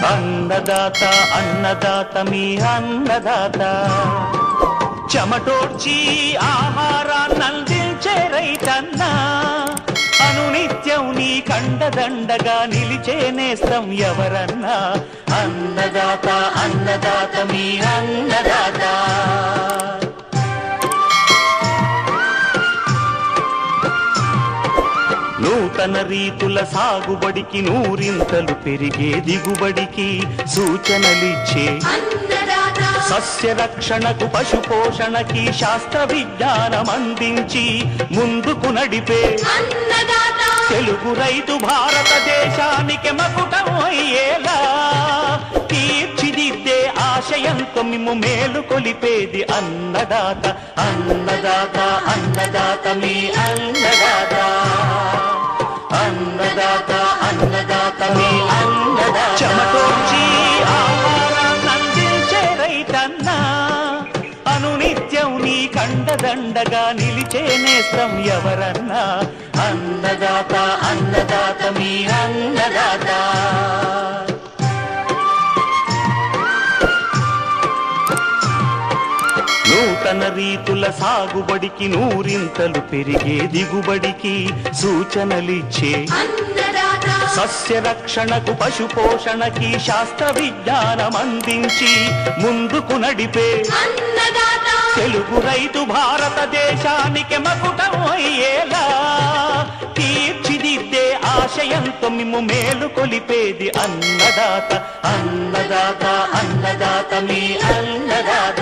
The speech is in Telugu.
అన్నదాత అన్నదాత మీ అన్నదాత చెమటోడ్చి ఆహారాన్నందించే రైతన్న అనునిత్యం నీ కండదండగా నిలిచే నేస్తం ఎవరన్నా అన్నదాత అన్నదాత మీ అన్నదాత నూతన రీతుల సాగుబడికి నూరింతలు పెరిగే దిగుబడికి సూచనలిచ్చే సస్య రక్షణకు పశు పోషణకి శాస్త్ర విజ్ఞానం అందించి ముందుకు నడిపే తెలుగు రైతు భారతదేశానికి మకుటం అయ్యేలా తీర్చిదిద్దే ఆశయంతో మిమ్ము మేలు కొలిపేది అన్నదాత అన్నదాత అన్నదాత మీ అన్నదాత అన్నదాత అన్నదాత మీ అన్నదాత చెమటోడ్చి ఆహారాన్నందించే రైతన్నా అనునిత్యం నీ కండదండగా నిలిచే నేస్తం ఎవరన్నా అన్నదాత అన్నదాత మీ అన్నదాత నూతన రీతుల సాగుబడికి నూరింతలు పెరిగే దిగుబడికి సూచనలిచ్చే సస్య రక్షణకు పశు పోషణకి శాస్త్ర విజ్ఞానం అందించి ముందుకు నడిపే తెలుగు రైతు భారతదేశానికి మకుటం అయ్యేలా తీర్చిదిద్దే ఆశయంతో మిమ్ము మేలు కొలిపేది అన్నదాత అన్నదాత అన్నదాత మీ అన్నదాత